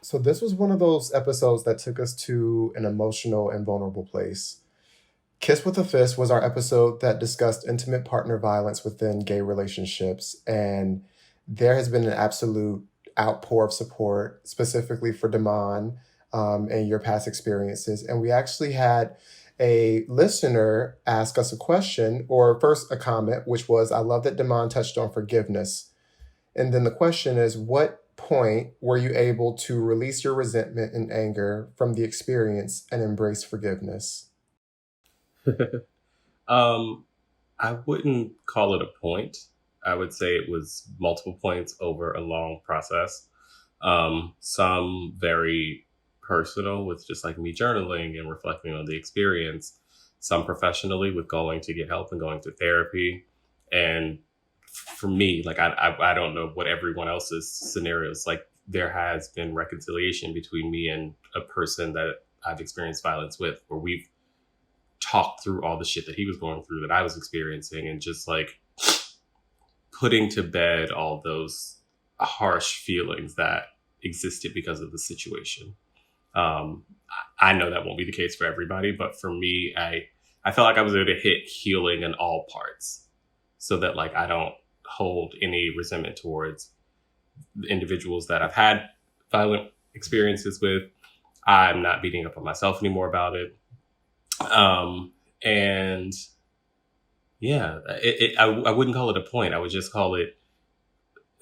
So this was one of those episodes that took us to an emotional and vulnerable place. Kiss with a Fist was our episode that discussed intimate partner violence within gay relationships. And there has been an absolute outpour of support, specifically for Damon and your past experiences. And we actually had a listener ask us a question, or first a comment, which was, I love that Damon touched on forgiveness. And then the question is, what point were you able to release your resentment and anger from the experience and embrace forgiveness? um, I wouldn't call it a point. I would say it was multiple points over a long process. Some very personal with just like me journaling and reflecting on the experience. Some professionally with going to get help and going to therapy. And for me, like I don't know what everyone else's scenarios like. There has been reconciliation between me and a person that I've experienced violence with, where we've talked through all the shit that he was going through that I was experiencing, and just like putting to bed all those harsh feelings that existed because of the situation. Um, I know that won't be the case for everybody, but for me, I felt like I was able to hit healing in all parts, so that like I don't hold any resentment towards the individuals that I've had violent experiences with. I'm not beating up on myself anymore about it. And yeah, I wouldn't call it a point. I would just call it,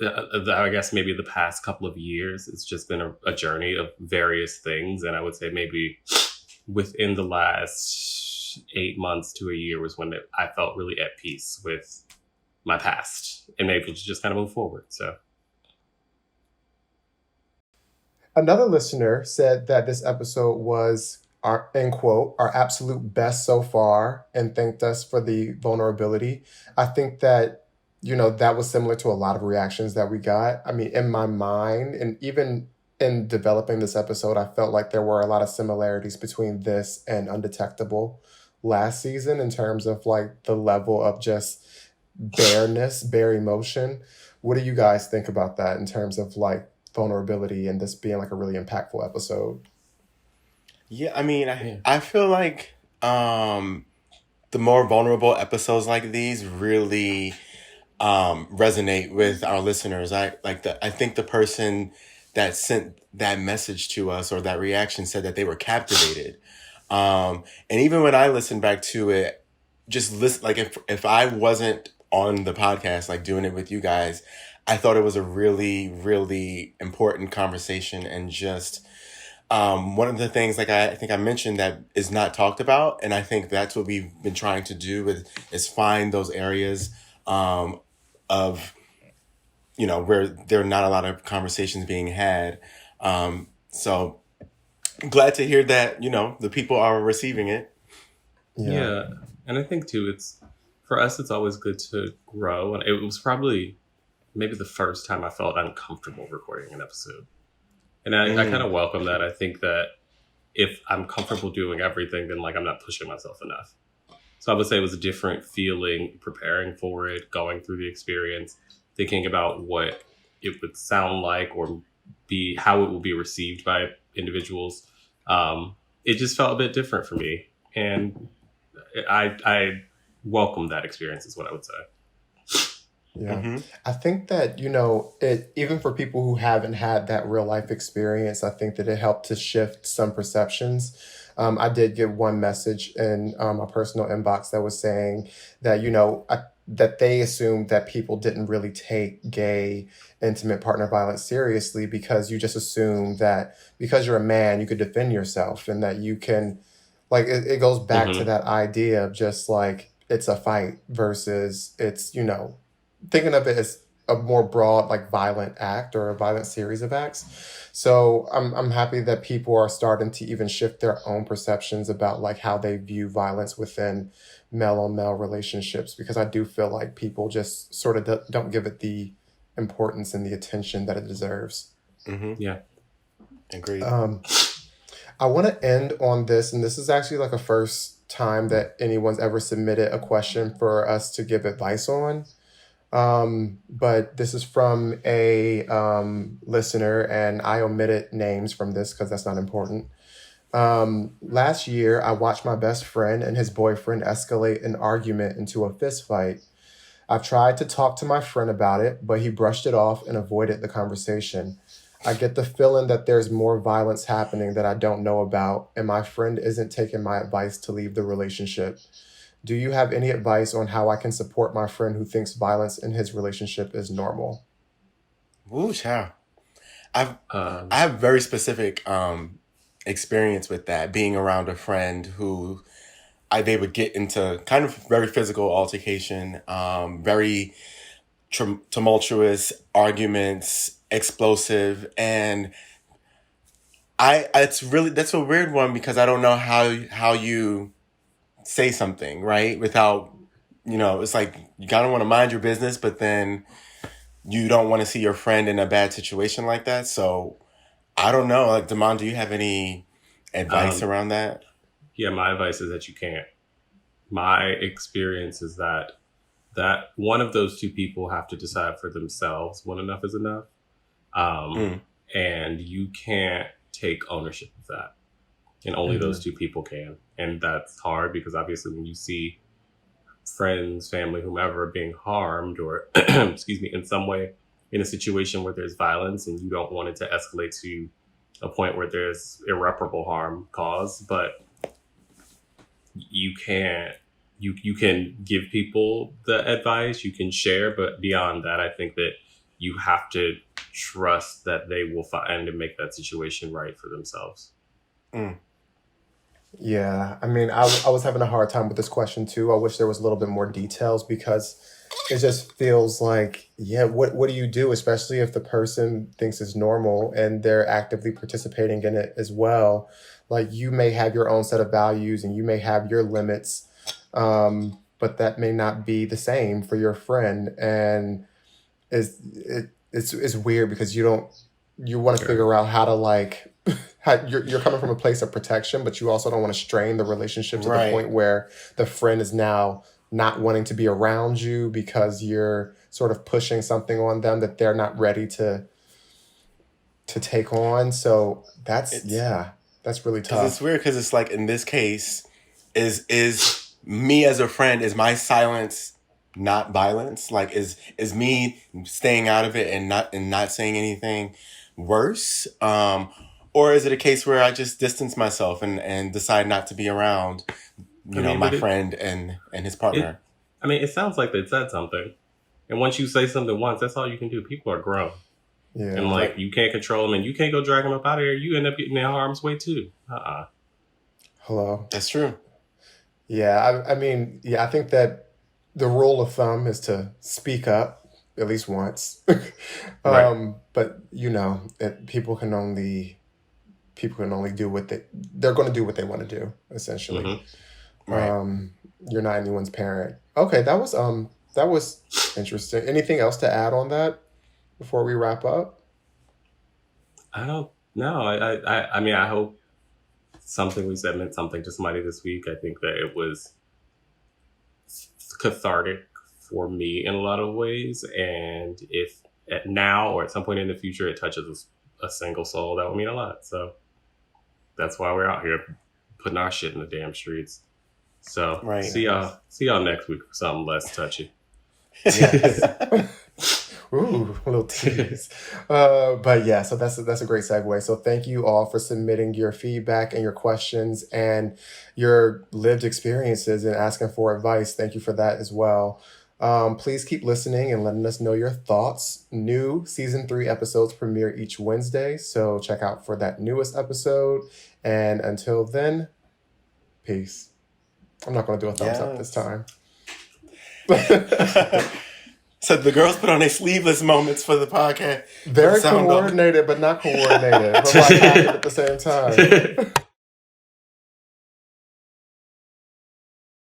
I guess maybe the past couple of years, it's just been a journey of various things. And I would say maybe within the last 8 months to a year was when I felt really at peace with my past and able to just kind of move forward. So, Another listener said that this episode was our, end quote, our absolute best so far, and thanked us for the vulnerability. I think that, that was similar to a lot of reactions that we got. I mean, in my mind, and even in developing this episode, I felt like there were a lot of similarities between this and Undetectable last season in terms of like the level of just bareness, bare emotion. What do you guys think about that in terms of like vulnerability and this being like a really impactful episode? Yeah, I mean, yeah. I feel like the more vulnerable episodes like these really resonate with our listeners. I think the person that sent that message to us or that reaction said that they were captivated. And even when I listened back to it, just listen, like if I wasn't on the podcast, like doing it with you guys, I thought it was a really, really important conversation. And just one of the things, like I think I mentioned, that is not talked about, and I think that's what we've been trying to do is find those areas of where there are not a lot of conversations being had. So glad to hear that the people are receiving it. Yeah. Yeah. And I think too, it's for us, it's always good to grow. And it was probably maybe the first time I felt uncomfortable recording an episode. And I kind Mm. of welcome that. I think that if I'm comfortable doing everything, then like I'm not pushing myself enough. So I would say it was a different feeling preparing for it, going through the experience, thinking about what it would sound like or be how it will be received by individuals. It just felt a bit different for me, and I welcome that experience. Is what I would say. Yeah. Mm-hmm. I think that, it even for people who haven't had that real life experience, I think that it helped to shift some perceptions. I did get one message in my personal inbox that was saying that, that they assumed that people didn't really take gay intimate partner violence seriously because you just assume that because you're a man, you could defend yourself and that you can, like, it goes back to Hmm. that idea of just like it's a fight versus it's, thinking of it as a more broad, like violent act or a violent series of acts. So I'm happy that people are starting to even shift their own perceptions about like how they view violence within male on male relationships because I do feel like people just sort of don't give it the importance and the attention that it deserves. Mm-hmm. Yeah. Agreed. Um, I want to end on this, and this is actually like a first time that anyone's ever submitted a question for us to give advice on. But this is from a listener, and I omitted names from this because that's not important. Last year, I watched my best friend and his boyfriend escalate an argument into a fist fight. I've tried to talk to my friend about it, but he brushed it off and avoided the conversation. I get the feeling that there's more violence happening that I don't know about, and my friend isn't taking my advice to leave the relationship. Do you have any advice on how I can support my friend who thinks violence in his relationship is normal? Woo, child. I Um, have very specific experience with that, being around a friend who they would get into kind of very physical altercation, very tumultuous arguments, explosive, and that's a weird one because I don't know how you say something right without, it's like you kind of want to mind your business, but then you don't want to see your friend in a bad situation like that. So I don't know. Like, Damon, do you have any advice um, around that? yeah, my advice is that you can't. My experience is that one of those two people have to decide for themselves when enough is enough. Um, Mm, and you can't take ownership of that. And only those two people can. And that's hard because obviously when you see friends, family, whomever being harmed or, excuse me, in some way in a situation where there's violence and you don't want it to escalate to a point where there's irreparable harm caused, but you can't. You can give people the advice, you can share, but beyond that, I think that you have to trust that they will find and make that situation right for themselves. mm. Yeah, I mean, I was having a hard time with this question too. I wish there was a little bit more details because it just feels like, yeah, what do you do, especially if the person thinks it's normal and they're actively participating in it as well? Like you may have your own set of values and you may have your limits, but that may not be the same for your friend, and it's weird because you want to Sure. figure out how to like how you're coming from a place of protection, but you also don't want to strain the relationship to the Right. point where the friend is now not wanting to be around you because you're sort of pushing something on them that they're not ready to take on. So that's It's yeah, that's really because it's tough. weird because it's like in this case, is me as a friend, is my silence not violence? Like, is me staying out of it and not saying anything worse? Or is it a case where I just distance myself and decide not to be around, I mean, my but friend and his it, partner? I mean, it sounds like they said something. And once you say something once, that's all you can do. People are grown. And Yeah. like, Right. you can't control them and you can't go drag them up out of here. You end up getting in harm's way too. Hello. That's true. Yeah, I mean, yeah, I think that the rule of thumb is to speak up at least once. Right. But people can only do they're going to do what they want to do, essentially. Hmm. Right. You're not anyone's parent. Okay, that was interesting. Anything else to add on that before we wrap up? I don't know. I mean, I hope something we said meant something to somebody this week. I think that it was cathartic for me in a lot of ways. And if at now or at some point in the future it touches a single soul, that would mean a lot. So that's why we're out here putting our shit in the damn streets. So Right. see y'all next week for something less touchy. Yes. Ooh, a little tease. But yeah, so that's a great segue. So thank you all for submitting your feedback and your questions and your lived experiences and asking for advice. Thank you for that as well. Please keep listening and letting us know your thoughts. New season 3 episodes premiere each Wednesday, so check out for that newest episode. And until then, peace. I'm not going to do a thumbs up this Yes. time. So the girls put on their sleeveless moments for the podcast, for the Very sound off. coordinated, but not coordinated, but like active at the same time.